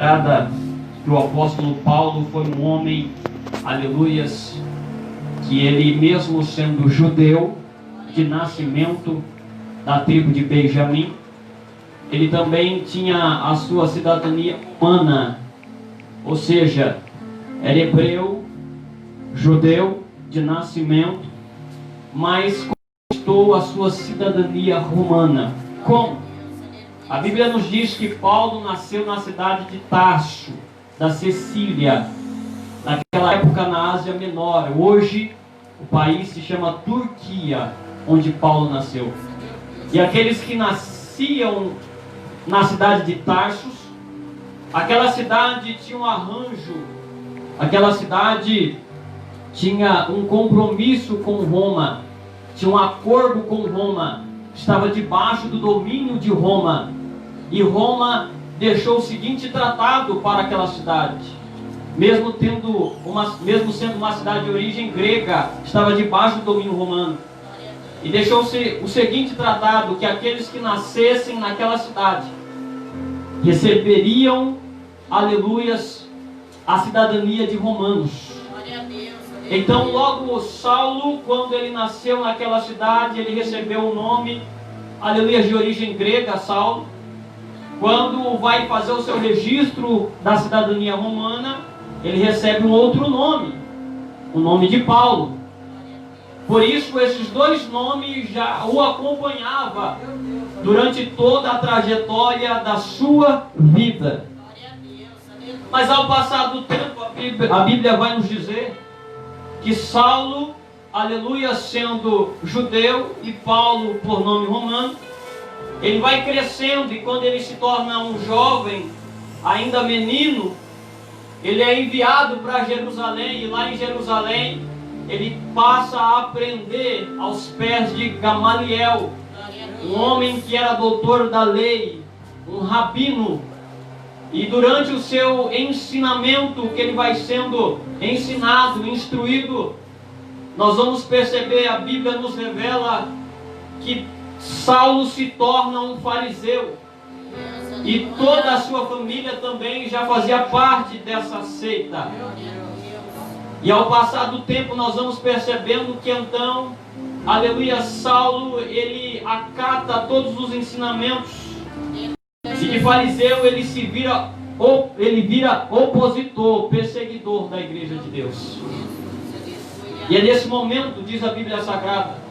Sagrada que o apóstolo Paulo foi um homem, aleluias, que ele mesmo sendo judeu, de nascimento da tribo de Benjamim, ele também tinha a sua cidadania humana, ou seja, era hebreu, judeu de nascimento, mas conquistou a sua cidadania romana. Como? A Bíblia nos diz que Paulo nasceu na cidade de Tarso, da Sicília, naquela época na Ásia Menor. Hoje o país se chama Turquia, onde Paulo nasceu. E aqueles que nasciam na cidade de Tarsus, aquela cidade tinha um arranjo, aquela cidade tinha um compromisso com Roma, tinha um acordo com Roma, estava debaixo do domínio de Roma. E Roma deixou o seguinte tratado para aquela cidade, mesmo sendo uma cidade de origem grega, estava debaixo do domínio romano. E deixou-se o seguinte tratado, que aqueles que nascessem naquela cidade receberiam, aleluias, a cidadania de romanos. Então logo Saulo, quando ele nasceu naquela cidade, ele recebeu o nome, aleluia, de origem grega, Saulo. Quando vai fazer o seu registro da cidadania romana, ele recebe um outro nome, o nome de Paulo. Por isso esses dois nomes já o acompanhavam durante toda a trajetória da sua vida. Mas ao passar do tempo, a Bíblia vai nos dizer que Saulo, aleluia, sendo judeu, e Paulo por nome romano, ele vai crescendo, e quando ele se torna um jovem, ainda menino, ele é enviado para Jerusalém, e lá em Jerusalém ele passa a aprender aos pés de Gamaliel, um homem que era doutor da lei, um rabino. E durante o seu ensinamento, que ele vai sendo ensinado, instruído, nós vamos perceber, a Bíblia nos revela que Saulo se torna um fariseu. E toda a sua família também já fazia parte dessa seita. E ao passar do tempo nós vamos percebendo que então, aleluia, Saulo, ele acata todos os ensinamentos. E de fariseu ele vira opositor, perseguidor da igreja de Deus. E é nesse momento, diz a Bíblia Sagrada,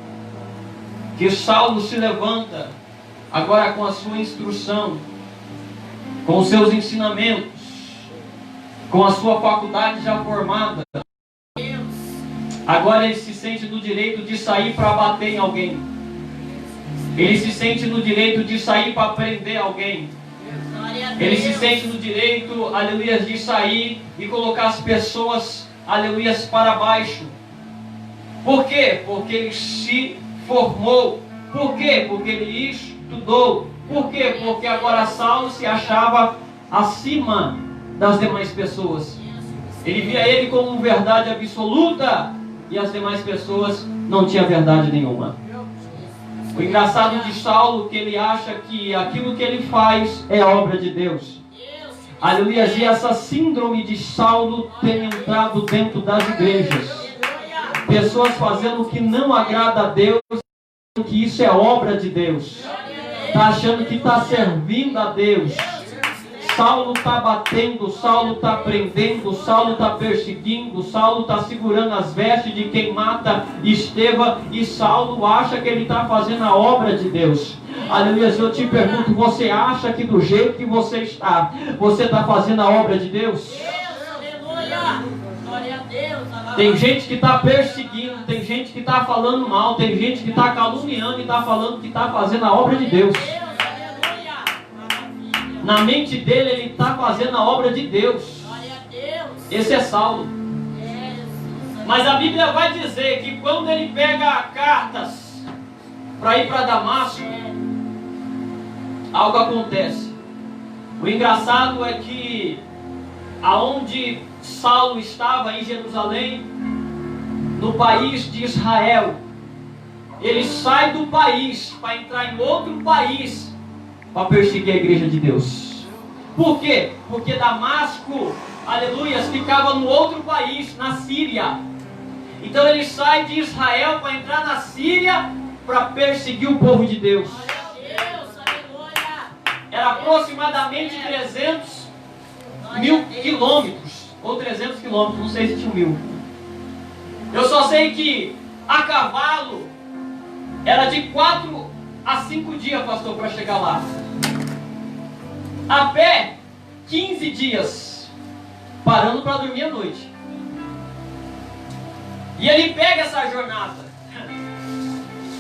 que Saulo se levanta, agora com a sua instrução, com os seus ensinamentos, com a sua faculdade já formada. Agora ele se sente no direito de sair para bater em alguém. Ele se sente no direito de sair para prender alguém. Ele se sente no direito, aleluia, de sair e colocar as pessoas, aleluia, para baixo. Por quê? Porque ele se formou. Por quê? Porque ele estudou. Por quê? Porque agora Saulo se achava acima das demais pessoas. Ele via ele como verdade absoluta e as demais pessoas não tinham verdade nenhuma. O engraçado de Saulo é que ele acha que aquilo que ele faz é obra de Deus. Aleluia. E essa síndrome de Saulo tem entrado dentro das igrejas. Pessoas fazendo o que não agrada a Deus, que isso é obra de Deus. Está achando que está servindo a Deus. Saulo está batendo, Saulo está prendendo, Saulo está perseguindo, Saulo está segurando as vestes de quem mata Estevão, e Saulo acha que ele está fazendo a obra de Deus. Aleluia. Eu te pergunto, você acha que do jeito que você está fazendo a obra de Deus? Tem gente que está perseguindo, tem gente que está falando mal, tem gente que está caluniando e está falando que está fazendo a obra de Deus. Na mente dele, ele está fazendo a obra de Deus. Esse é Saulo. Mas a Bíblia vai dizer que quando ele pega cartas para ir para Damasco, algo acontece. O engraçado é que aonde Saulo estava, em Jerusalém, no país de Israel, ele sai do país para entrar em outro país para perseguir a igreja de Deus. Por quê? Porque Damasco, aleluia, ficava no outro país, na Síria. Então ele sai de Israel para entrar na Síria para perseguir o povo de Deus. Era aproximadamente 300 mil quilômetros, ou 300 quilômetros, não sei se tinha 1000. Eu só sei que a cavalo era de 4 a 5 dias, pastor, para chegar lá. A pé, 15 dias, parando para dormir à noite. E ele pega essa jornada.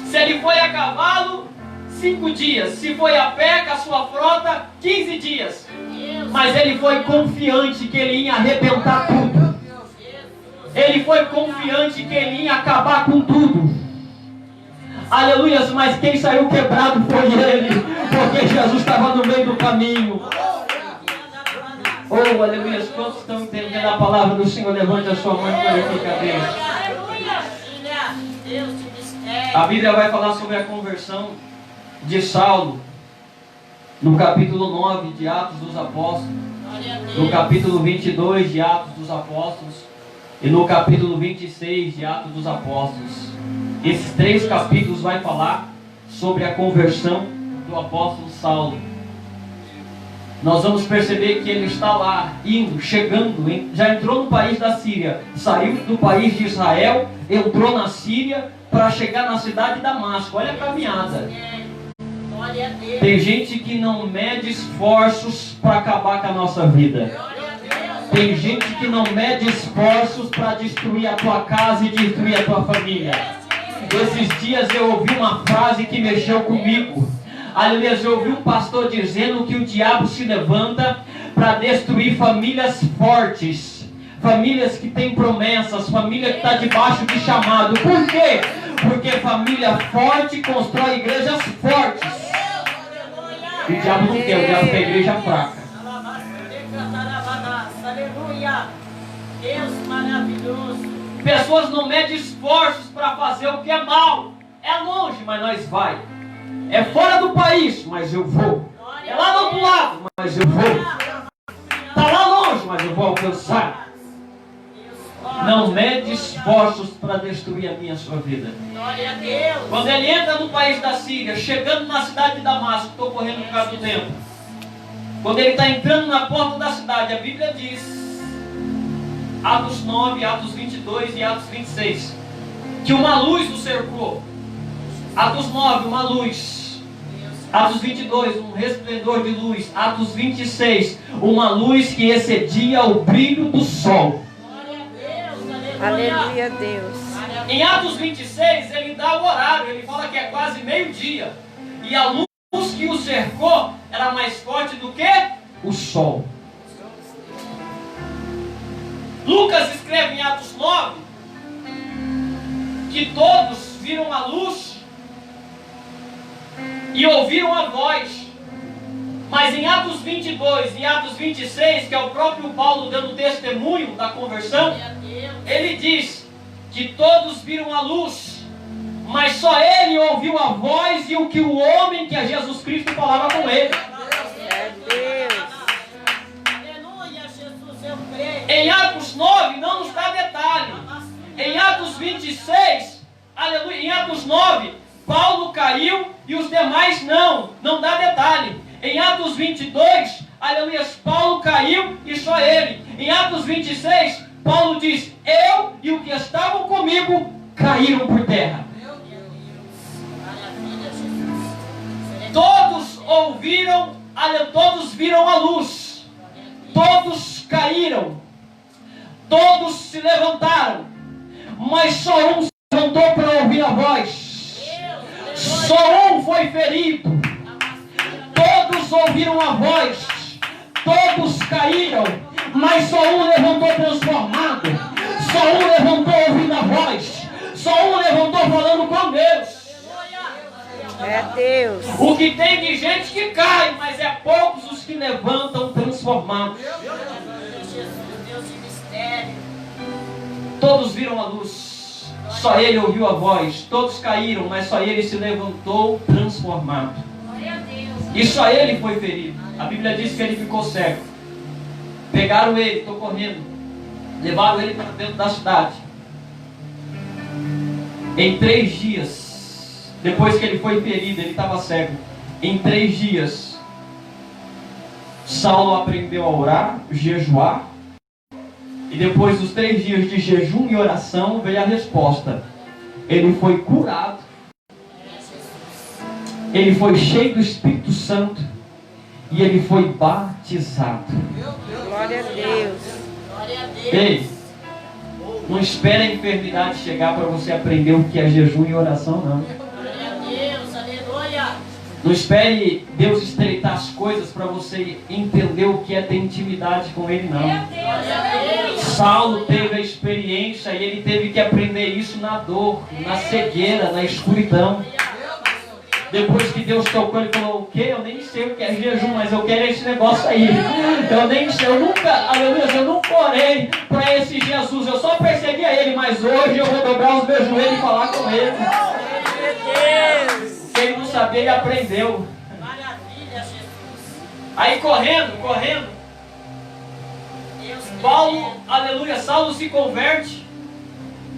Se ele foi a cavalo, 5 dias. Se foi a pé com a sua frota, 15 dias. Mas ele foi confiante que ele ia arrebentar tudo. Ele foi confiante que ele ia acabar com tudo. Aleluia, mas quem saiu quebrado foi ele, porque Jesus estava no meio do caminho. Oh, aleluia, quantos estão entendendo a palavra do Senhor? Levante a sua mão e glorifique a Deus. A Bíblia vai falar sobre a conversão de Saulo no capítulo 9 de Atos dos Apóstolos, no capítulo 22 de Atos dos Apóstolos e no capítulo 26 de Atos dos Apóstolos. Esses 3 capítulos vai falar sobre a conversão do apóstolo Saulo. Nós vamos perceber que ele está lá, indo, chegando, já entrou no país da Síria, saiu do país de Israel, entrou na Síria para chegar na cidade de Damasco. Olha a caminhada. Tem gente que não mede esforços para acabar com a nossa vida. Tem gente que não mede esforços para destruir a tua casa e destruir a tua família. Esses dias eu ouvi uma frase que mexeu comigo. Aliás, eu ouvi um pastor dizendo que o diabo se levanta para destruir famílias fortes, famílias que têm promessas, família que está debaixo de chamado. Por quê? Porque família forte constrói igrejas fortes. O diabo não quer, o diabo quer igreja fraca. Aleluia! Deus maravilhoso. Pessoas não medem esforços para fazer o que é mal. É longe, mas nós vai. É fora do país, mas eu vou. É lá do outro lado, mas eu vou. Está lá longe, mas eu vou alcançar. Não mede esforços para destruir a minha e a sua vida. Quando ele entra no país da Síria, chegando na cidade de Damasco, estou correndo por causa do tempo. Quando ele está entrando na porta da cidade, a Bíblia diz, Atos 9, Atos 22 e Atos 26, que uma luz o cercou. Atos 9, uma luz. Atos 22, um resplendor de luz. Atos 26, uma luz que excedia o brilho do sol. Aleluia, Deus. Em Atos 26, ele dá o horário, ele fala que é quase meio-dia. E a luz que o cercou era mais forte do que o sol. Lucas escreve em Atos 9 que todos viram a luz e ouviram a voz. Mas em Atos 22 e Atos 26, que é o próprio Paulo dando testemunho da conversão, ele diz que todos viram a luz, mas só ele ouviu a voz e o que o homem, que é Jesus Cristo, falava com ele. É Deus. Em Atos 9 não nos dá detalhe. Em Atos 26, aleluia, em Atos 9, Paulo caiu e os demais não dá detalhe. Em Atos 22, aleluia, Paulo caiu e só ele. Em Atos 26, Paulo diz, eu e o que estavam comigo caíram por terra. Todos ouviram, todos viram a luz. Todos caíram. Todos se levantaram. Mas só um se levantou para ouvir a voz. Só um foi ferido. Todos ouviram a voz. Todos caíram. Mas só um levantou transformado. Só um levantou ouvindo a voz. Só um levantou falando com Deus. É Deus. O que tem de gente que cai, mas é poucos os que levantam transformados. Todos viram a luz, só ele ouviu a voz. Todos caíram, mas só ele se levantou transformado. E só ele foi ferido. A Bíblia diz que ele ficou cego. Pegaram ele, estou correndo, levaram ele para dentro da cidade. Em 3 dias, depois que ele foi ferido, ele estava cego. Em 3 dias, Saulo aprendeu a orar, jejuar. E depois dos 3 dias de jejum e oração, veio a resposta. Ele foi curado. Ele foi cheio do Espírito Santo. E ele foi batizado. Glória a Deus. Ei, não espere a enfermidade chegar para você aprender o que é jejum e oração, não. Não espere Deus estreitar as coisas para você entender o que é ter intimidade com Ele, não. Saulo teve a experiência e ele teve que aprender isso na dor, na cegueira, na escuridão. Depois que Deus tocou, ele falou: o quê? Eu nem sei o que é jejum, mas eu quero esse negócio aí. Eu nem sei, eu nunca, aleluia, eu nunca orei para esse Jesus. Eu só perseguia ele, mas hoje eu vou dobrar os meus joelhos e falar com ele. Se ele não sabia, ele aprendeu. Aí correndo, Paulo, aleluia, Saulo se converte.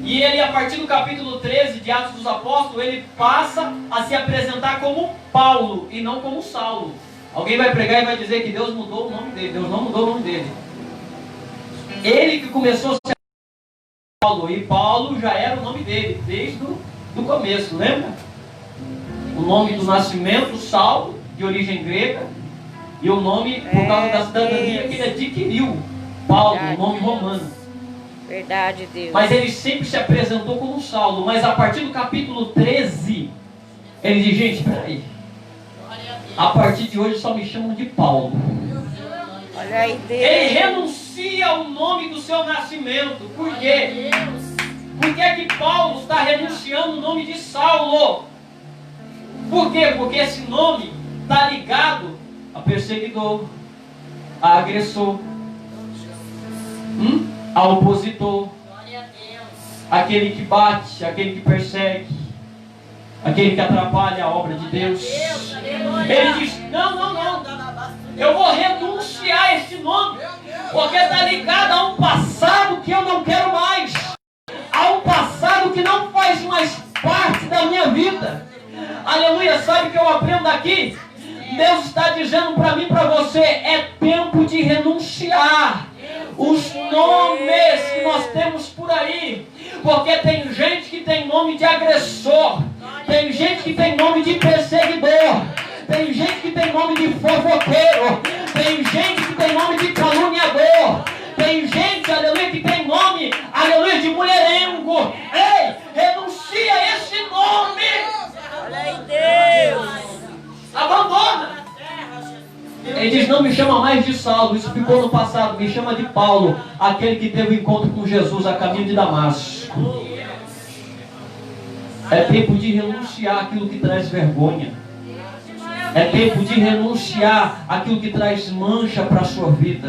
E ele, a partir do capítulo 13 de Atos dos Apóstolos, ele passa a se apresentar como Paulo e não como Saulo. Alguém vai pregar e vai dizer que Deus mudou o nome dele. Deus não mudou o nome dele. Ele que começou a se Paulo, e Paulo já era o nome dele desde o começo, lembra? O nome do nascimento, Saulo, de origem grega, e o nome por causa da cidadania que ele adquiriu, Paulo, o nome romano. Verdade, Deus. Mas ele sempre se apresentou como Saulo. Mas a partir do capítulo 13, ele diz: gente, peraí, a partir de hoje só me chamam de Paulo. Olha aí, Deus. Ele renuncia ao nome do seu nascimento. Por quê? Por que é que Paulo está renunciando o nome de Saulo? Por quê? Porque esse nome está ligado a perseguidor, a agressor, a opositor, aquele que bate, aquele que persegue, aquele que atrapalha a obra de Deus. Ele diz: não, eu vou renunciar a esse nome, porque está ligado a um passado que eu não quero mais, a um passado que não faz mais parte da minha vida. Aleluia. Sabe o que eu aprendo aqui? Deus está dizendo para mim e para você: é tempo de renunciar os nomes que nós temos por aí, porque tem gente que tem nome de agressor, tem gente que tem nome de perseguidor, tem gente que tem nome de fofoqueiro, tem gente que tem nome de caluniador, tem gente, aleluia, que tem nome, aleluia, de mulherengo. Ei, renuncia a esse nome. Olha aí, Deus. Abandona. Ele diz: não me chama mais de Saulo, isso ficou no passado, me chama de Paulo, aquele que teve um encontro com Jesus a caminho de Damasco. É tempo de renunciar aquilo que traz vergonha. É tempo de renunciar aquilo que traz mancha para a sua vida.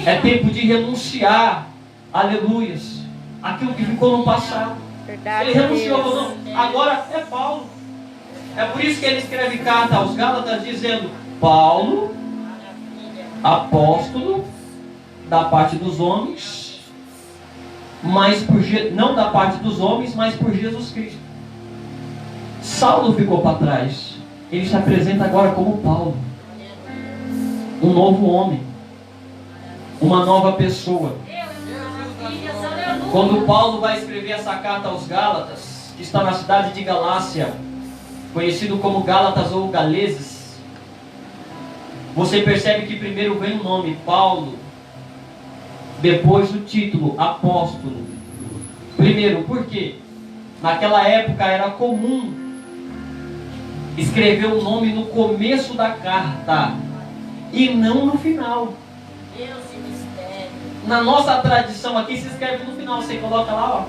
É tempo de renunciar, aleluias, aquilo que ficou no passado. Verdade, ele renunciou, Deus. não, agora é Paulo. É por isso que ele escreve carta aos Gálatas dizendo: Paulo, apóstolo da parte dos homens, mas não da parte dos homens, mas por Jesus Cristo. Saulo ficou para trás. Ele se apresenta agora como Paulo, um novo homem, uma nova pessoa. Quando Paulo vai escrever essa carta aos Gálatas, que está na cidade de Galácia, conhecido como Gálatas ou Galeses, você percebe que primeiro vem o nome Paulo, depois o título apóstolo. Primeiro, por quê? Naquela época era comum escrever o nome no começo da carta e não no final. Na nossa tradição aqui se escreve no final. Você coloca lá, ó,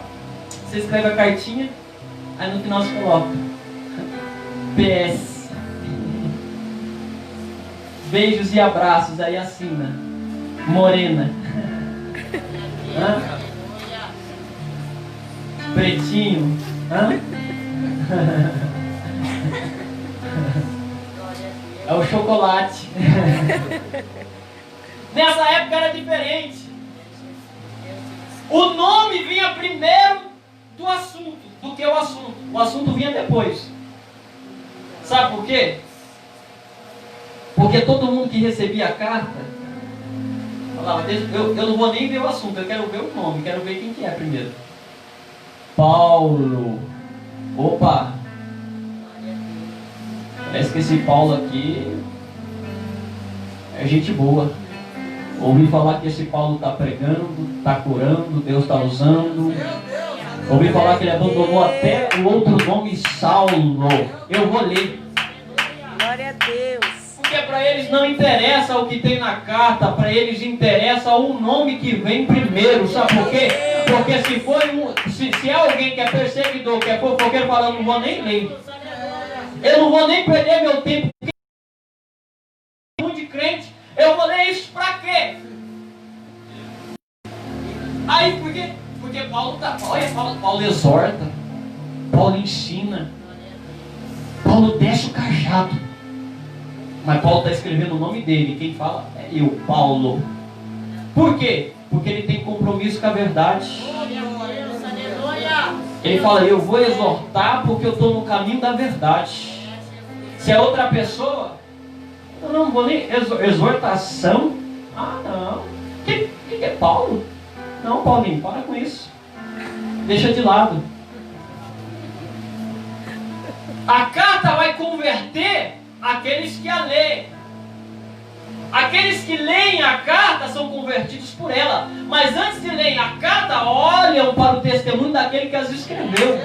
você escreve a cartinha, aí no final você coloca PS, beijos e abraços, aí assina Morena, hã? Pretinho, hã? É o chocolate. Nessa época era diferente. O nome vinha primeiro do assunto, do que o assunto. O assunto vinha depois. Sabe por quê? Porque todo mundo que recebia a carta falava, eu não vou nem ver o assunto, eu quero ver o nome, quero ver quem que é primeiro. Paulo. Opa! Parece que esse Paulo aqui é gente boa. Ouvi falar que esse Paulo está pregando, está curando, Deus está usando. Ouvi falar que ele abandonou até o outro nome, Saulo. Eu vou ler. Glória a Deus. Porque para eles não interessa o que tem na carta, para eles interessa o nome que vem primeiro. Sabe por quê? Porque se é alguém que é perseguidor, que é fofoqueiro, falando, eu não vou nem ler. Eu não vou nem perder meu tempo. De crente, eu vou ler isso para quê? Aí, por quê? Porque Paulo tá. Olha, Paulo exorta, Paulo ensina, Paulo desce o cajado. Mas Paulo está escrevendo o nome dele. Quem fala é eu, Paulo. Por quê? Porque ele tem compromisso com a verdade. Ele fala, eu vou exortar porque eu estou no caminho da verdade. Se é outra pessoa, eu não vou nem exortação. Ah, não. Que é Paulo? Não, Paulinho, para com isso. Deixa de lado. A carta vai converter aqueles que a leem. Aqueles que leem a carta são convertidos por ela. Mas antes de lerem a carta, olham para o testemunho daquele que as escreveu.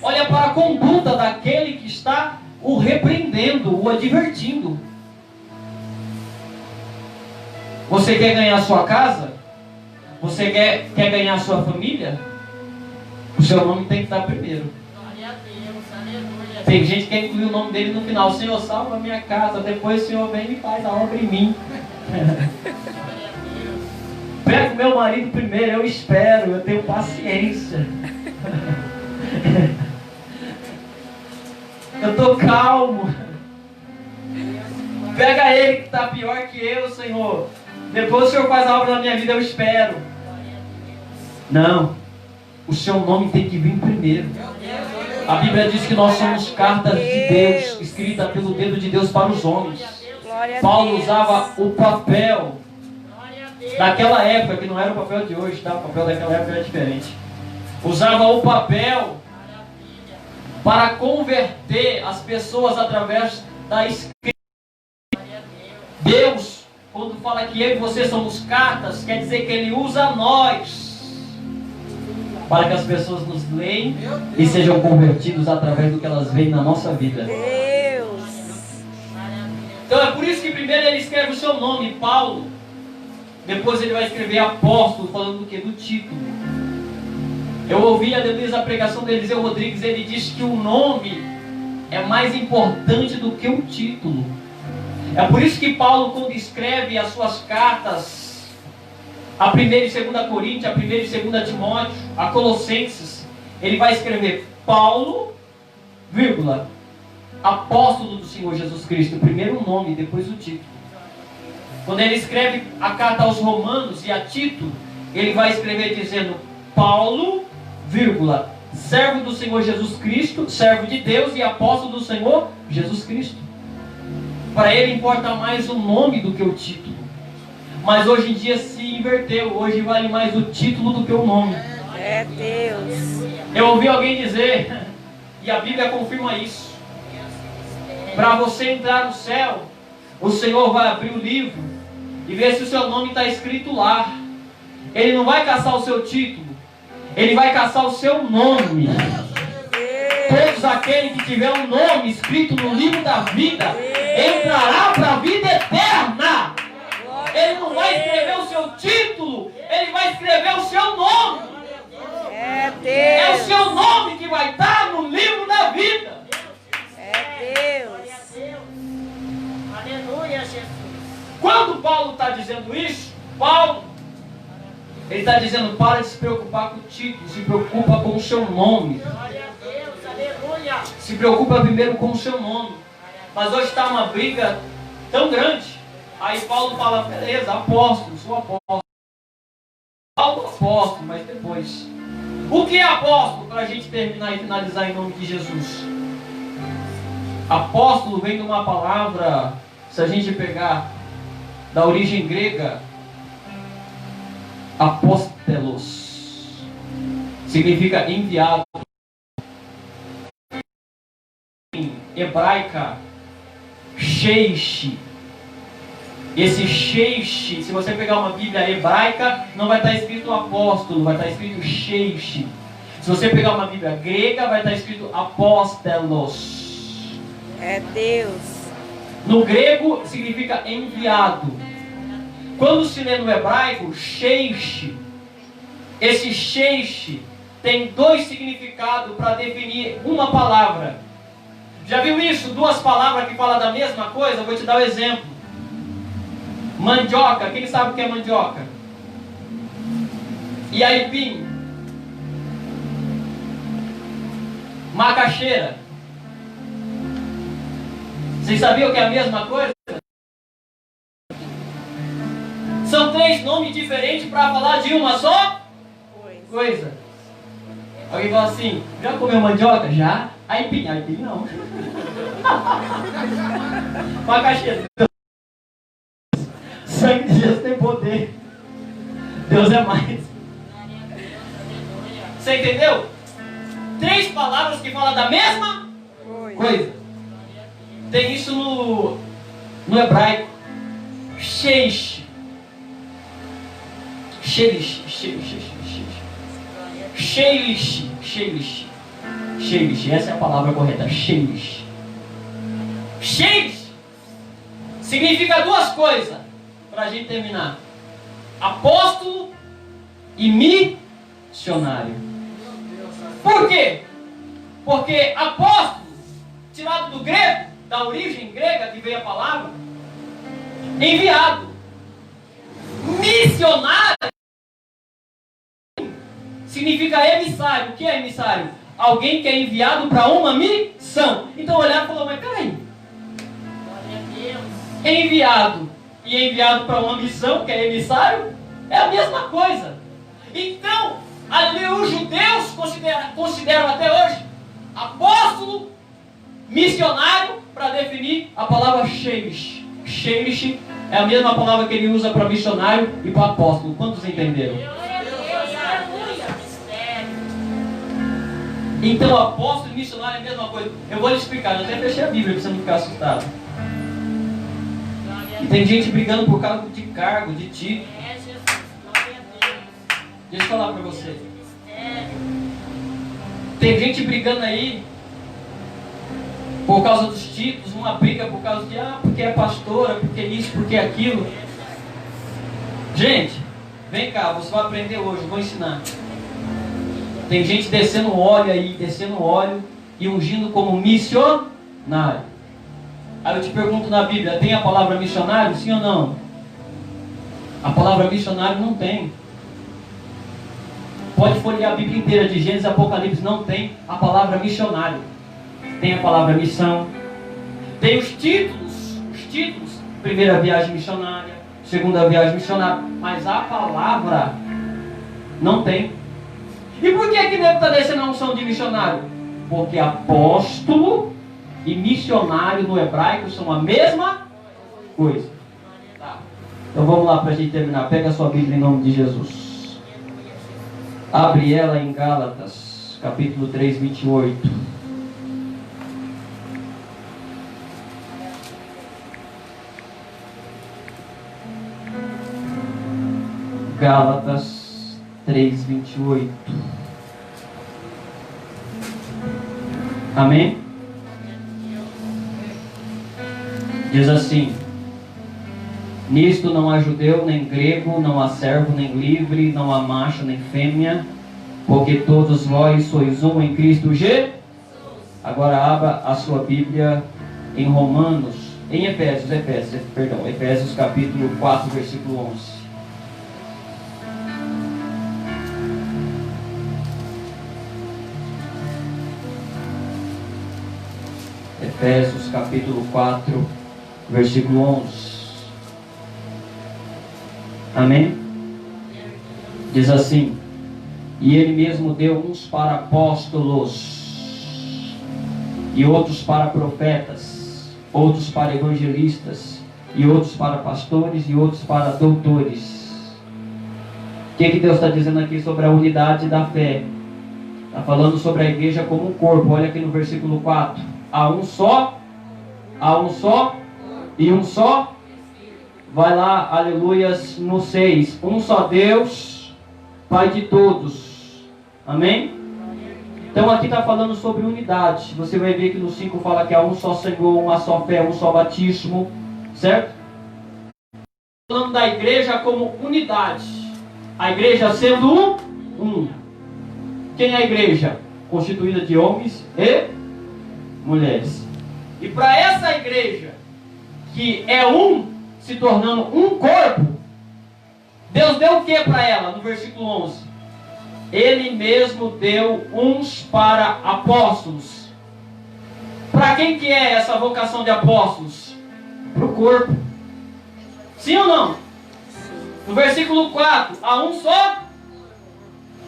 Olha para a conduta daquele que está o repreendendo, o advertindo. Você quer ganhar a sua casa? Você quer ganhar a sua família? O seu nome tem que estar primeiro. Tem gente que quer incluir o nome dele no final. Senhor, salva a minha casa. Depois o Senhor vem e faz a obra em mim. Pega o meu marido primeiro. Eu espero. Eu tenho paciência. Eu estou calmo. Pega ele que está pior que eu, Senhor. Depois o Senhor faz a obra na minha vida. Eu espero. Não. O seu nome tem que vir primeiro. A Bíblia diz que nós somos cartas de Deus, escrita pelo dedo de Deus para os homens. Paulo usava o papel daquela época, que não era o papel de hoje, tá? O papel daquela época era diferente. Usava o papel para converter as pessoas através da escrita. Deus, quando fala que eu e você somos cartas, quer dizer que Ele usa nós para que as pessoas nos leem e sejam convertidos através do que elas veem na nossa vida. Então é por isso que primeiro ele escreve o seu nome, Paulo. Depois ele vai escrever apóstolo, falando do que? Do título. Eu ouvi a pregação de Eliseu Rodrigues, ele disse que o nome é mais importante do que o título. É por isso que Paulo, quando escreve as suas cartas, a 1 e 2 Coríntios, a 1 e 2 Timóteo, a Colossenses, ele vai escrever Paulo, vírgula, apóstolo do Senhor Jesus Cristo, primeiro o nome, depois o título. Quando ele escreve a carta aos Romanos e a Tito, ele vai escrever dizendo Paulo, vírgula, servo do Senhor Jesus Cristo, servo de Deus e apóstolo do Senhor Jesus Cristo. Para ele importa mais o nome do que o título. Mas hoje em dia se inverteu. Hoje vale mais o título do que o nome. É Deus. Eu ouvi alguém dizer, e a Bíblia confirma isso, para você entrar no céu, o Senhor vai abrir o livro e ver se o seu nome está escrito lá. Ele não vai caçar o seu título, Ele vai caçar o seu nome. Todos aqueles que tiver um nome escrito no livro da vida entrará para a vida eterna. Ele não vai escrever o seu título, Ele vai escrever o seu nome. É Deus. É o seu nome que vai estar no livro da vida. É Deus. Aleluia, Jesus. Quando Paulo está dizendo isso, ele está dizendo, para de se preocupar com o título, se preocupa com o seu nome. Glória a Deus, aleluia. Se preocupa primeiro com o seu nome. Mas hoje está uma briga tão grande. Aí Paulo fala, beleza, apóstolo, sou apóstolo. Paulo apóstolo, mas depois. O que é apóstolo? Para a gente terminar e finalizar em nome de Jesus. Apóstolo vem de uma palavra, se a gente pegar da origem grega, apóstelos, significa enviado. Em hebraica, sheish. Esse sheish, se você pegar uma Bíblia hebraica, não vai estar escrito apóstolo, vai estar escrito sheish. Se você pegar uma Bíblia grega, vai estar escrito apóstelos. É Deus. No grego significa enviado. Quando se lê no hebraico, sheish, esse sheish tem dois significados para definir uma palavra. Já viu isso? Duas palavras que falam da mesma coisa? Eu vou te dar um exemplo. Mandioca, quem sabe o que é mandioca? E aipim? Macaxeira. Vocês sabiam que é a mesma coisa? São três nomes diferentes para falar de uma só coisa. Alguém fala assim, já comeu mandioca? Já? Aipim não. Macaxeira. Sangue de Jesus tem poder. Deus é mais. Você entendeu? Três palavras que falam da mesma coisa. Tem isso no hebraico. Sheish. Sheilish. Sheilish. Sheilish. Sheilish. Essa é a palavra correta. Sheilish. Sheilish significa duas coisas. Para a gente terminar. Apóstolo e missionário. Por quê? Porque apóstolo, tirado do grego, da origem grega que veio a palavra, enviado. Missionário significa emissário. O que é emissário? Alguém que é enviado para uma missão. Então olhar e falou, mas peraí. Enviado e enviado para uma missão, que é emissário, é a mesma coisa. Então, ali os judeus consideram até hoje apóstolo, missionário, para definir a palavra sheilish. Sheilish é a mesma palavra que ele usa para missionário e para apóstolo. Quantos entenderam? Então, apóstolo e missionário é a mesma coisa. Eu vou lhe explicar, eu até fechei a Bíblia para você não ficar assustado. E tem gente brigando por causa de cargo, de título. Deixa eu falar para você. Tem gente brigando aí por causa dos títulos, uma briga por causa de porque é pastora, porque isso, porque é aquilo. Gente, vem cá, você vai aprender hoje, vou ensinar. Tem gente descendo óleo aí, e ungindo como missionário. Aí eu te pergunto na Bíblia, tem a palavra missionário, sim ou não? A palavra missionário não tem. Pode folhear a Bíblia inteira, de Gênesis a Apocalipse, não tem a palavra missionário. Tem a palavra missão. Tem os títulos. Primeira viagem missionária, segunda viagem missionária. Mas a palavra não tem. E por que que deve estar descendo a unção de missionário? Porque apóstolo e missionário no hebraico são a mesma coisa. Tá. Então vamos lá para a gente terminar. Pega a sua Bíblia em nome de Jesus. Abre ela em Gálatas, capítulo 3, 28. Gálatas 3, 28. Amém? Diz assim: nisto não há judeu, nem grego, não há servo, nem livre, não há macho, nem fêmea, porque todos vós sois um em Cristo Jesus. Agora abra a sua Bíblia em Romanos, em Efésios capítulo 4, versículo 11. Efésios capítulo 4, versículo 11. Amém? Diz assim: e Ele mesmo deu uns para apóstolos, e outros para profetas, outros para evangelistas, e outros para pastores, e outros para doutores. O que Deus está dizendo aqui sobre a unidade da fé? Está falando sobre a igreja como um corpo. Olha aqui no versículo 4. Há um só e um só. Vai lá, aleluias, no 6. Um só Deus, Pai de todos. Amém? Então aqui está falando sobre unidade. Você vai ver que no 5 fala que há um só Senhor, uma só fé, um só batismo. Certo? Falando da igreja como unidade. A igreja sendo um. Quem é a igreja? Constituída de homens e mulheres. E para essa igreja, que é se tornando um corpo, Deus deu o que para ela? No versículo 11. Ele mesmo deu uns para apóstolos. Para quem que é essa vocação de apóstolos? Para o corpo. Sim ou não? No versículo 4, há um só.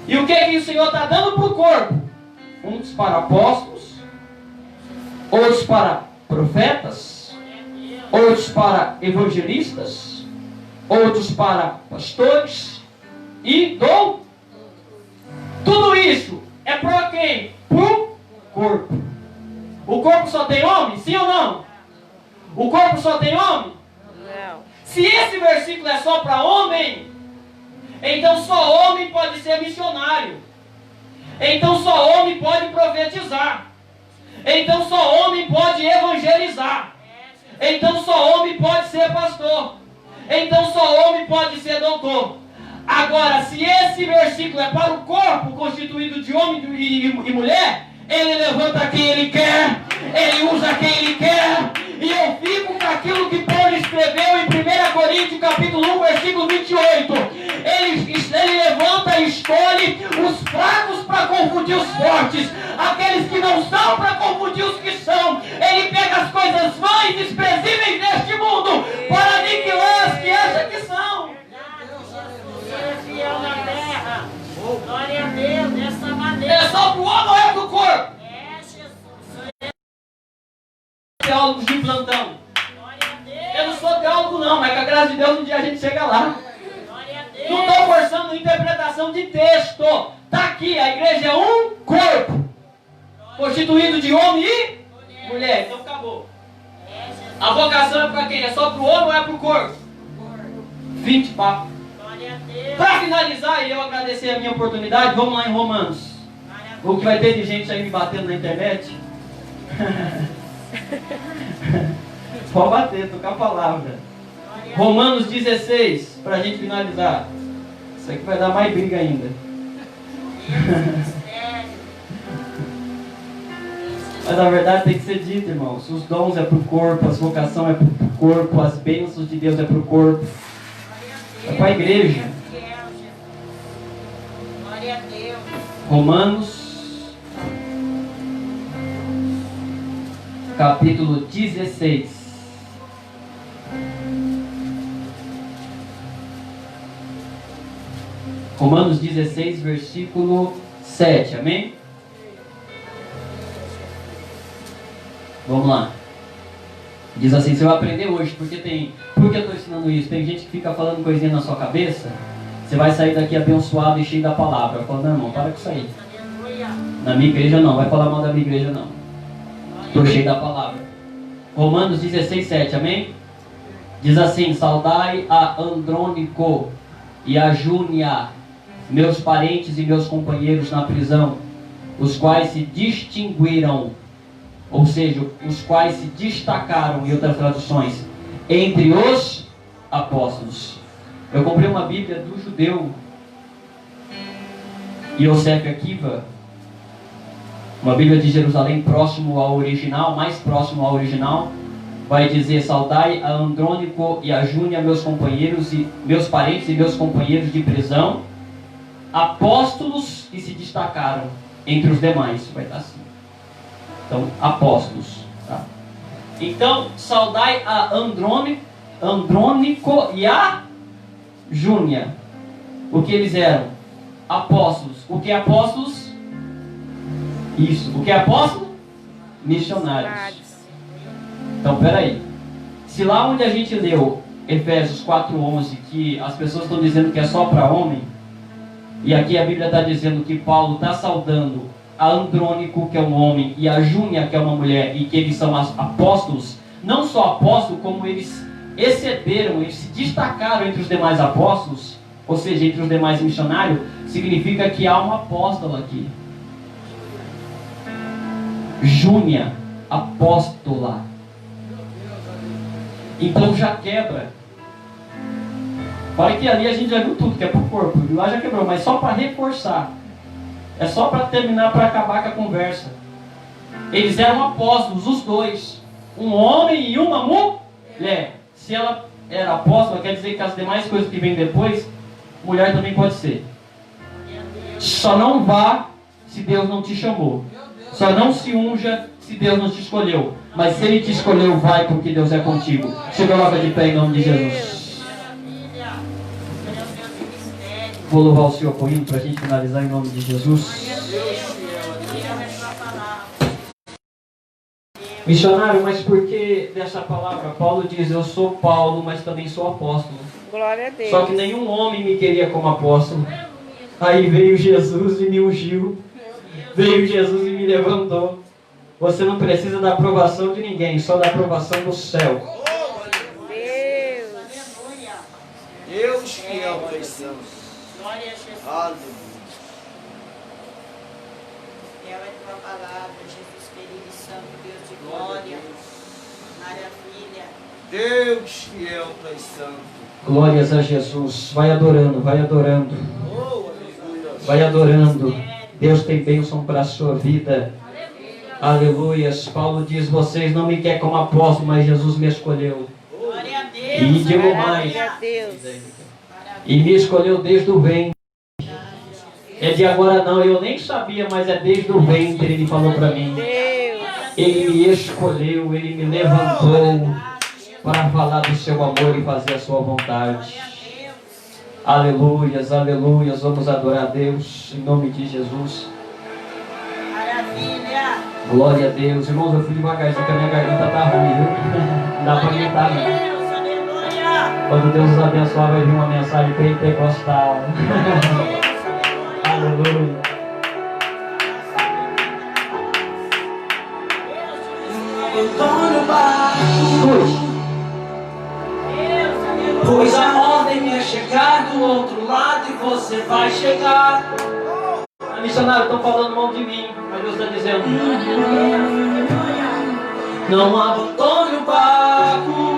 E o que o Senhor está dando para o corpo? Uns para apóstolos, outros para profetas, outros para evangelistas, outros para pastores e tudo isso é para quem? Para o corpo. O corpo só tem homem? Sim ou não? O corpo só tem homem? Não. Se esse versículo é só para homem, então só homem pode ser missionário. Então só homem pode profetizar. Então só homem pode evangelizar. Então só homem pode ser pastor. Então só homem pode ser doutor. Agora, se esse versículo é para o corpo constituído de homem e mulher, ele levanta quem ele quer, ele usa quem ele quer. E eu fico com aquilo que Paulo escreveu em 1 Coríntios capítulo 1, versículo 28. Ele levanta e escolhe os fracos para confundir os fortes, aqueles que não são para confundir os que são. Ele pega as coisas vãs e desprezíveis deste mundo para aniquilar as que acham que são. Ele é fiel na terra. Glória a Deus, dessa maneira. É só para o homem ou é para o corpo? É, Jesus. Teólogos de plantão. Glória a Deus. Eu não sou teólogo não, mas com a graça de Deus um dia a gente chega lá. Glória a Deus. Não estou forçando interpretação de texto. Está aqui, a igreja é um corpo, constituído de homem e mulher. Então acabou. A vocação é para quem? É só para o homem ou é para o corpo? 20 papos. Glória a Deus. Para finalizar e eu agradecer a minha oportunidade, vamos lá em Romanos. O que vai ter de gente aí me batendo na internet? Pode bater, tocar a palavra. Romanos 16, para a gente finalizar. Isso aqui vai dar mais briga ainda. Mas na verdade tem que ser dito, irmãos. Os dons é para o corpo, as vocações é para o corpo, as bênçãos de Deus é para o corpo. É para a igreja. Glória a Deus. Romanos capítulo 16. Romanos 16, versículo 7, amém? Vamos lá. Diz assim, você vai aprender hoje, por que eu estou ensinando isso? Tem gente que fica falando coisinha na sua cabeça, você vai sair daqui abençoado e cheio da palavra. Eu falo, não, irmão, para com isso aí. Na minha igreja não, vai falar mal da minha igreja não. Estou cheio da palavra. Romanos 16, 7, amém? Diz assim, saudai a Andrônico e a Júnia, meus parentes e meus companheiros na prisão, os quais se distinguiram, ou seja, os quais se destacaram, em outras traduções, entre os apóstolos. Eu comprei uma Bíblia do judeu Yosef Akiva, uma Bíblia de Jerusalém próximo ao original, mais próximo ao original. Vai dizer, saudai a Andrônico e a Júnia, meus companheiros e meus parentes e meus companheiros de prisão, apóstolos que se destacaram entre os demais. Vai estar assim. Então, apóstolos. Tá? Então, saudai a Andrônico e a Júnia. O que eles eram? Apóstolos. O que é apóstolos? Isso. O que é apóstolo? Missionários. Então, peraí. Se lá onde a gente leu Efésios 4:11, que as pessoas estão dizendo que é só para homem, e aqui a Bíblia está dizendo que Paulo está saudando a Andrônico, que é um homem, e a Júnia, que é uma mulher, e que eles são apóstolos, não só apóstolos, como eles excederam, eles se destacaram entre os demais apóstolos, ou seja, entre os demais missionários, significa que há um apóstolo aqui. Júnia, apóstola. Então já quebra. Olha que ali a gente já viu tudo, que é pro corpo. E lá já quebrou, mas só para reforçar. É só para terminar, para acabar com a conversa. Eles eram apóstolos, os dois. Um homem e uma mulher. Se ela era apóstola, quer dizer que as demais coisas que vêm depois, mulher também pode ser. Só não vá se Deus não te chamou. Só não se unja se Deus não te escolheu. Mas se Ele te escolheu, vai, porque Deus é contigo. Se coloca de pé em nome de Jesus. Vou louvar o Senhor por hino para a gente finalizar em nome de Jesus. Missionário, mas por que dessa palavra? Paulo diz, eu sou Paulo, mas também sou apóstolo. Glória a Deus. Só que nenhum homem me queria como apóstolo. Aí veio Jesus e me ungiu. Veio Jesus e me levantou. Você não precisa da aprovação de ninguém, só da aprovação do céu. Deus que é o cristão. Glória a Jesus. Aleluia. É a tua palavra, Jesus querido, Santo Deus de glória. Maravilha. Deus que é o Pai Santo. Glórias a Jesus. Vai adorando, vai adorando. Oh, aleluia. Vai adorando. Deus tem bênção para a sua vida. Aleluias. Paulo diz, vocês não me querem como apóstolo, mas Jesus me escolheu. Glória a Deus. E digo mais. Glória a Deus. E me escolheu desde o ventre. É de agora não, eu nem sabia, mas é desde o ventre, Ele falou para mim. Deus. Ele me escolheu, Ele me levantou para falar do seu amor e fazer a sua vontade. Aleluias, aleluias, vamos adorar a Deus em nome de Jesus. Maravilha. Glória a Deus. Irmãos, eu fui devagarzinho porque a minha garganta tá ruim, viu? Não dá para gritar, não. Deus, aleluia. Quando Deus nos abençoar, vai vir uma mensagem pentecostal. Aleluia. Pois a ordem é chegar do outro lado e você vai chegar. A missionária estão falando mal de mim, mas Deus está dizendo: Não abandone o barco,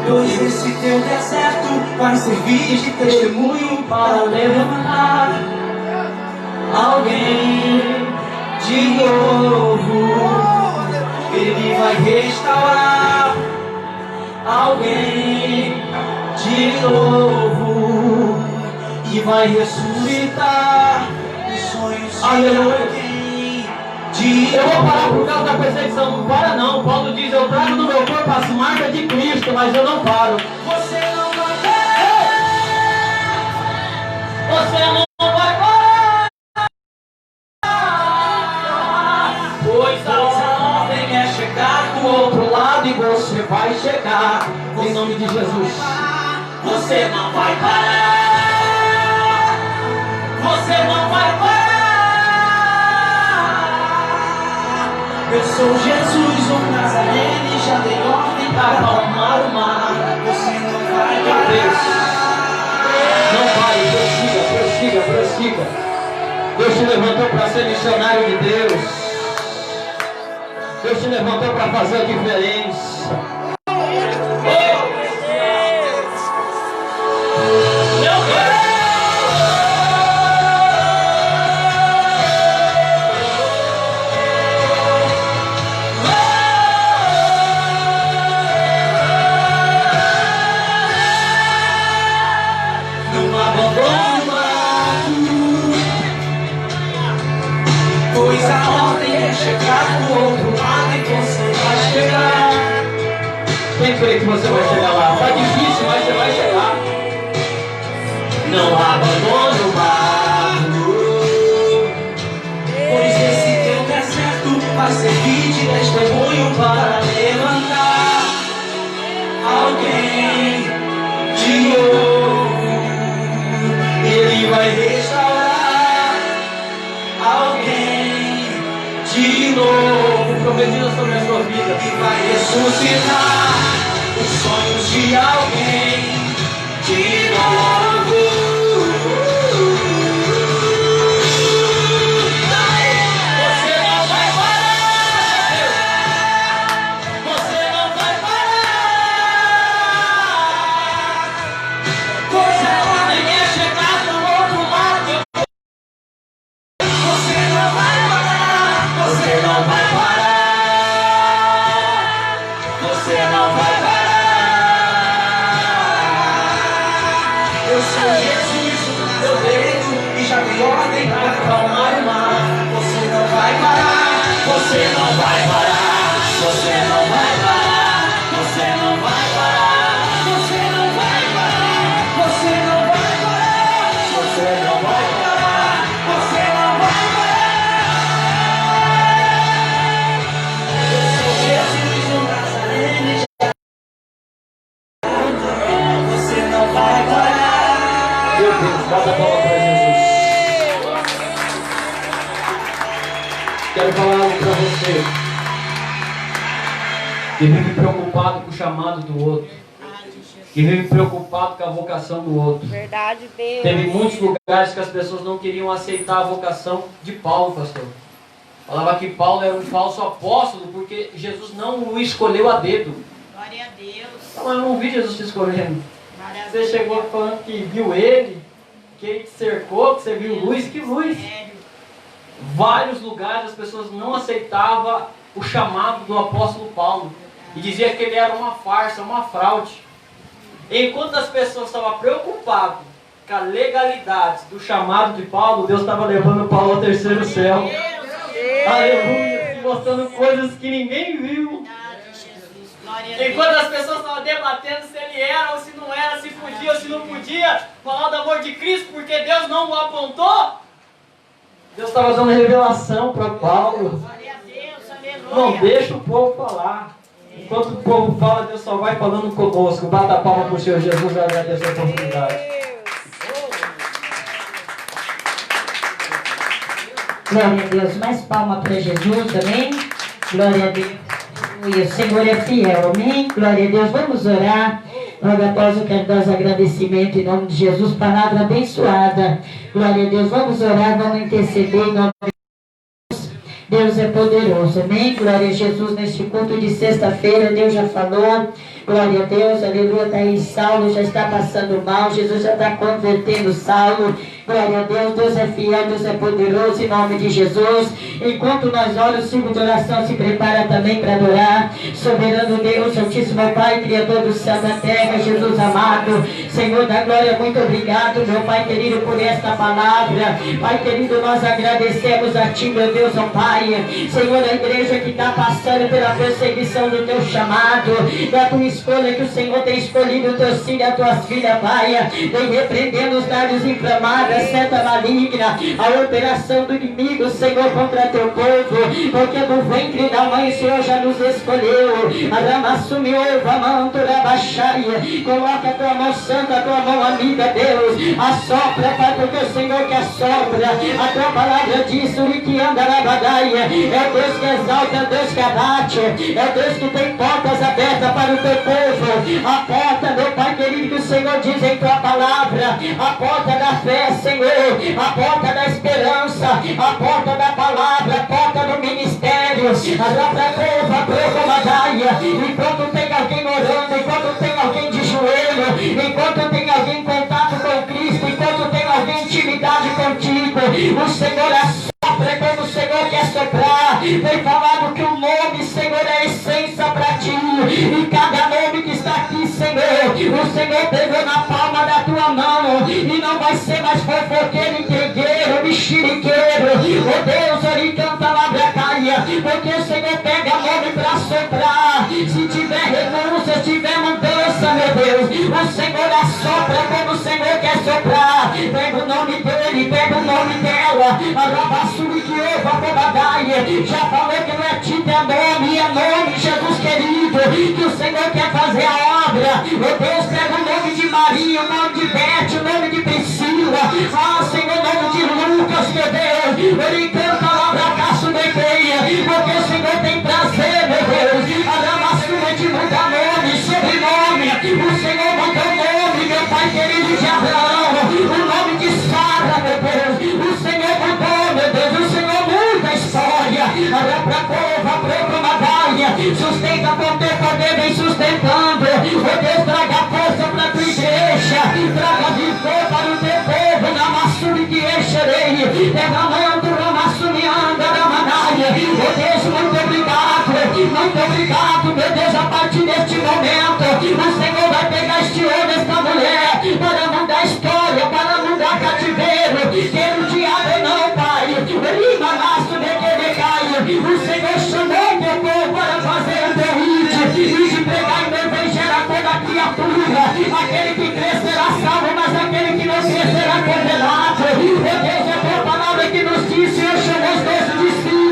pois esse teu deserto vai servir de testemunho para levantar alguém de novo. Ele vai restaurar alguém de novo e vai ressuscitar os sonhos de alguém de eu vou parar por novo. causa da perseguição. Não para não. Paulo diz: eu trago no meu corpo as marcas de Cristo, mas eu não paro. Você não vai parar. Você não vai parar. Pois a ordem é chegar do outro lado e você vai chegar. Em nome de Jesus. Você não vai parar. Você não vai parar. Eu sou Jesus, o Nazareno, e já dei ordem para acalmar o mar. Você não vai parar. Não pare, prossiga, prossiga, prossiga. Deus te levantou para ser missionário de Deus. Deus te levantou para fazer a diferença. Meu Deus! Não abandone o barco, pois a ordem é chegar do outro lado e você creio que você vai chegar lá. Tá difícil, mas você vai chegar. Não abandone o barco, Pois esse teu deserto vai servir de testemunho para levantar alguém de novo. Ele vai restaurar alguém de novo. Profetiza sobre a sua vida. E vai ressuscitar os sonhos de alguém de novo. Você não vai parar. Você não vai parar. Você vai chegar do outro lado. Você não vai parar. Você não vai parar. Você não vai parar. Eu sou Jesus, eu deito e já dei ordem para acalmar o mar. Você não vai parar. Você não vai parar. Você não vai parar. Você não vai parar. Você não vai parar. Você não vai parar. Você não vai parar. Você não vai parar. Eu sou Jesus, o Nazareno. Você não vai parar. Meu Deus, bota a palma para Jesus. Quero falar algo para você que vive preocupado com o chamado do outro, que vive preocupado com a vocação do outro. Verdade, Deus. Teve muitos lugares que as pessoas não queriam aceitar a vocação de Paulo, pastor. Falava que Paulo era um falso apóstolo porque Jesus não o escolheu a dedo. Glória a Deus. Mas eu não vi Jesus te escolhendo. Glória a Você Deus. chegou falando que viu ele, que ele te cercou, que você viu luz. Que luz? Sério. Vários lugares as pessoas não aceitavam o chamado do apóstolo Paulo e dizia que ele era uma farsa, uma fraude. Enquanto as pessoas estavam preocupadas com a legalidade do chamado de Paulo, Deus estava levando Paulo ao terceiro céu. Aleluia! E mostrando coisas que ninguém viu. Verdade, Jesus. Glória a Deus. Enquanto as pessoas estavam debatendo se ele era ou se não era, se podia ou se não podia falar do amor de Cristo porque Deus não o apontou, Deus estava dando revelação para Paulo. Glória a Deus. Não Aleluia. deixa o povo falar. Enquanto o povo fala, Deus só vai falando conosco. Bata a palma para o Senhor Jesus e agradeça a oportunidade. Glória a Deus. Mais palma para Jesus, amém? Glória a Deus. Aleluia. O Senhor é fiel, amém? Glória a Deus. Vamos orar. Logo após o caridoso agradecimento em nome de Jesus, palavra abençoada. Glória a Deus. Vamos orar, vamos interceder em nome de Jesus. Deus é poderoso, amém? Glória a Jesus. Neste culto de sexta-feira, Deus já falou. Glória a Deus, aleluia. Está aí, Saulo já está passando mal. Jesus já está convertendo Saulo. Glória a Deus, Deus é fiel, Deus é poderoso, em nome de Jesus. Enquanto nós oramos, o ciclo de oração se prepara também para adorar. Soberano Deus, Santíssimo Pai, Criador do céu e da terra, Jesus amado, Senhor da glória, muito obrigado, meu Pai querido, por esta palavra. Pai querido, nós agradecemos a Ti, meu Deus, ó Pai. Senhor, a igreja que está passando pela perseguição do Teu chamado, da Tua escolha que o Senhor tem escolhido, os Teus filhos e as Tuas filhas, Pai. Vem repreendendo os lábios inflamados, seta maligna, a operação do inimigo, Senhor, contra teu povo, porque do ventre da mãe o Senhor já nos escolheu. Coloca a tua mão santa, a tua mão amiga, Deus, assopra, Pai, porque o Senhor que assopra, a tua palavra diz, que anda na bagaia, é o Deus que exalta, é o Deus que abate, é o Deus que tem portas abertas para o teu povo, a porta, meu Pai querido, que o Senhor diz em tua palavra, a porta da fé, Senhor, a porta da esperança, a porta da palavra, a porta do ministério, enquanto tem alguém orando, enquanto tem alguém de joelho, enquanto tem alguém em contato com Cristo, enquanto tem alguém em intimidade contigo, o Senhor assopra quando o Senhor quer soprar. Foi falado que o nome, Senhor, é a essência para ti, e cada nome que está aqui, Senhor, o Senhor pegou na palma da tua mão, e não vai ser mais fofoqueiro, intrigueiro, mexeriqueiro, oh Deus, ele canta labracaia, porque o Senhor pega nome para soprar. Se tiver renúncia, Deus tiver mudança, meu Deus, o Senhor assopra como o Senhor quer soprar. Pega o nome dele, pega o nome dela. Já falou que não é título, é nome, Jesus querido, que o Senhor quer fazer a obra. Meu Deus, pega o nome de Maria, o nome de Bete, o nome de Priscila. Ah, Senhor, o nome de Lucas, meu Deus. Ele canta lá pra cá, subeteia, porque o Senhor tem prazer, meu Deus. A lamaçura de mudar nome, sobrenome. O Senhor mudou nome, meu Pai querido de Abraão. O nome de Sara, meu Deus. O Senhor mudou, meu Deus. O Senhor muda a história. Olha pra cova, proclama Dália. Sustenta com teu poder, vem sustentando. Oh Deus, traga força pra tua igreja. Traga vigor para o teu povo. Na maçuri que encherei. Derramando, ramassumiando, ramanai. Oh Deus, muito obrigado. Muito obrigado, meu Deus, a partir deste momento. O Senhor vai pegar este homem, esta mulher, para mudar a história, para mudar cativeiro. Ter o diabo não, Pai. O Senhor chamou teu povo para fazer o teu e de pregar o evangelho a toda criatura. Aquele que crer será salvo, mas aquele que não crer será condenado. Meu Deus, é a tua palavra que nos diz, Senhor, chamou os teus discípulos.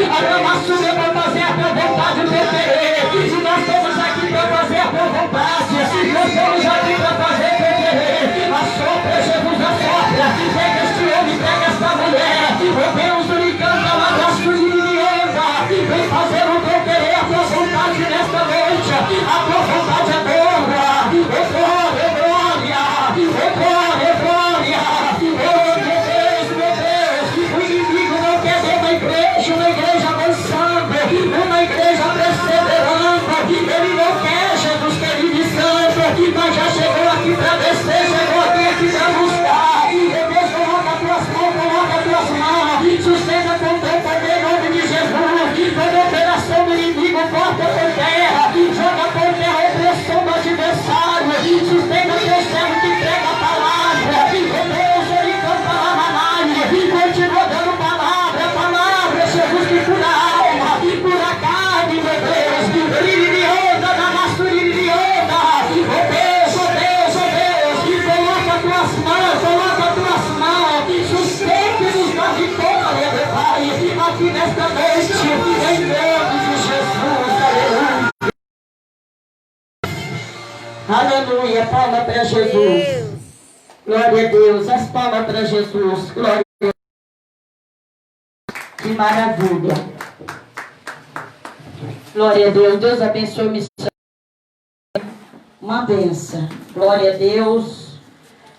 A gramaçura para fazer a tua vontade, o teu querer. E nós estamos aqui para fazer a tua vontade. Nós estamos aqui para fazer o teu querer. Assopra, Jesus, assopra. Pega este homem, pega esta mulher. Meu Deus, ele canta lá da sua anda. Vem fazer o teu querer, a tua vontade nesta noite. A tua vontade é boa. É glória, é glória. É glória, é glória. Oh, meu Deus. O inimigo não quer ver uma igreja avançando, uma igreja perseverando. Ele não quer, Jesus querido e santo, mas já chegou aqui para descer, chegou aqui para buscar. Meu Deus, coloca as tuas mãos, coloca as tuas mãos, sustenta com teu poder em nome de Jesus. Toda operação do inimigo, corta por terra, joga por terra a opressão do adversário, sustenta teu servo que entrega a palavra. Meu Deus, ele canta lá na nave, continua dando palavra, Jesus que cura a alma, cura a carne, meu Deus. Ele anda na masturina, anda. Oh Deus, oh Deus, oh Deus, coloca as tuas mãos, sustente-nos na vitória, meu Pai, aqui nesta noite, em nome de Jesus, aleluia. Aleluia, palma para Jesus. Glória a Deus, as palmas para Jesus. Glória a Deus. Que maravilha. Glória a Deus. Deus abençoe a missão. Uma benção. Glória a Deus.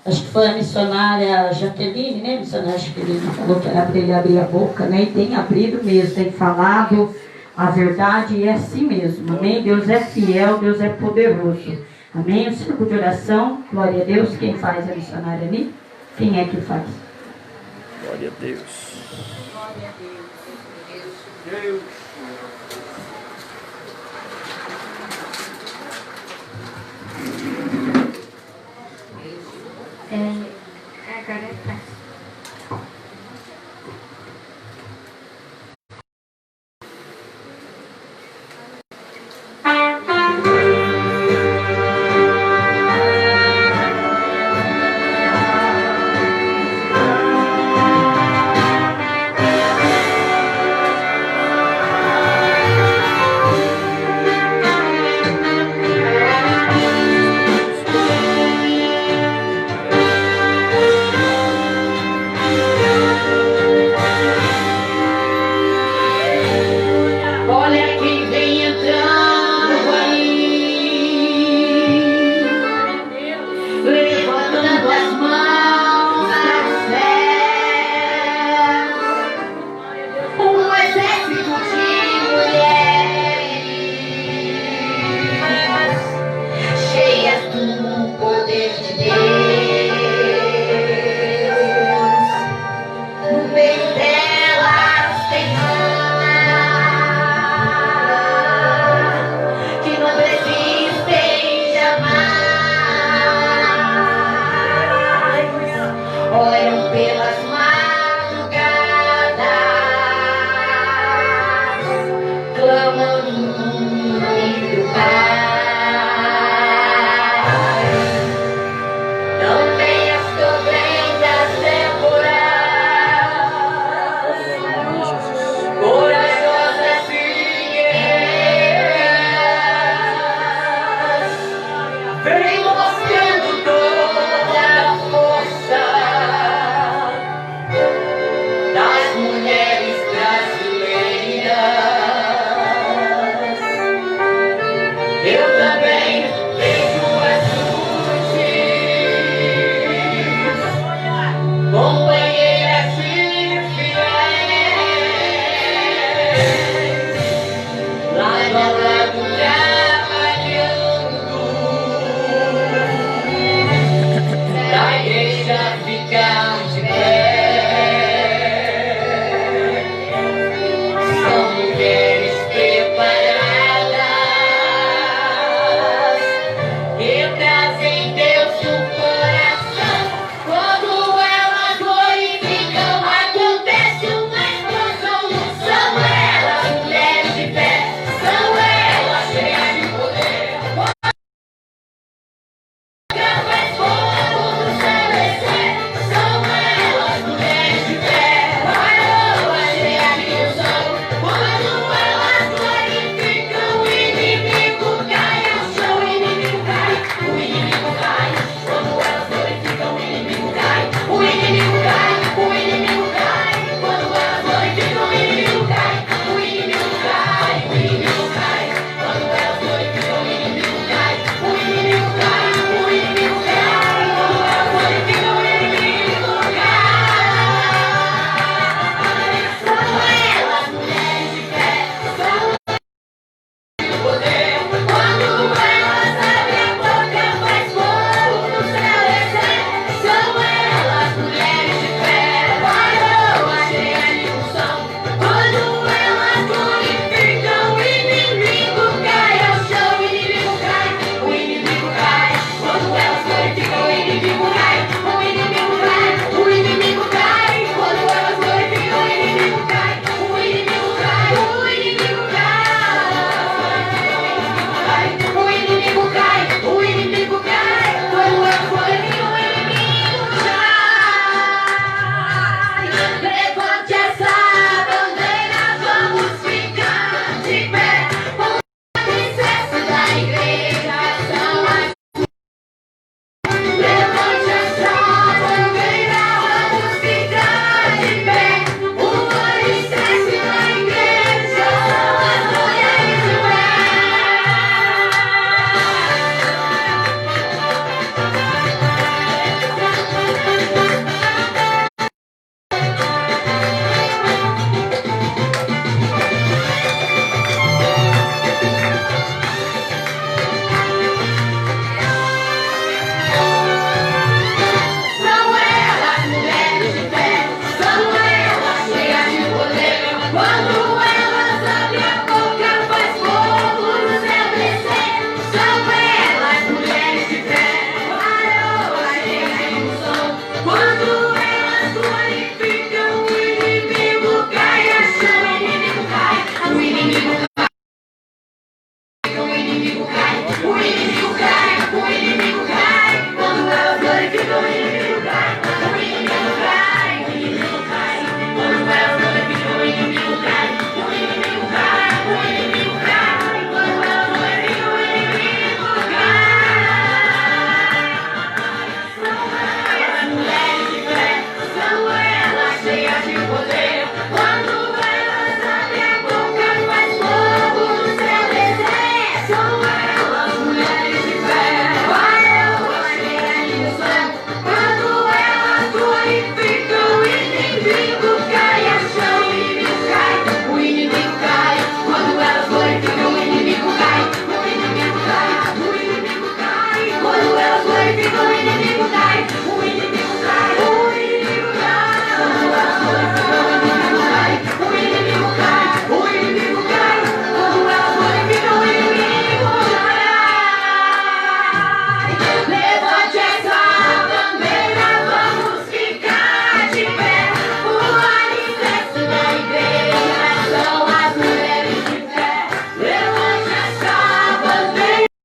Acho que foi a missionária Jaqueline, né? A missionária Jaqueline falou que era para ele abrir a boca, né? E tem abrido mesmo, tem falado a verdade e é assim mesmo. Amém? Deus é fiel, Deus é poderoso. Amém? O círculo de oração. Glória a Deus. Quem faz a missionária ali? Quem é que faz? Glória a Deus. Glória a Deus. Deus.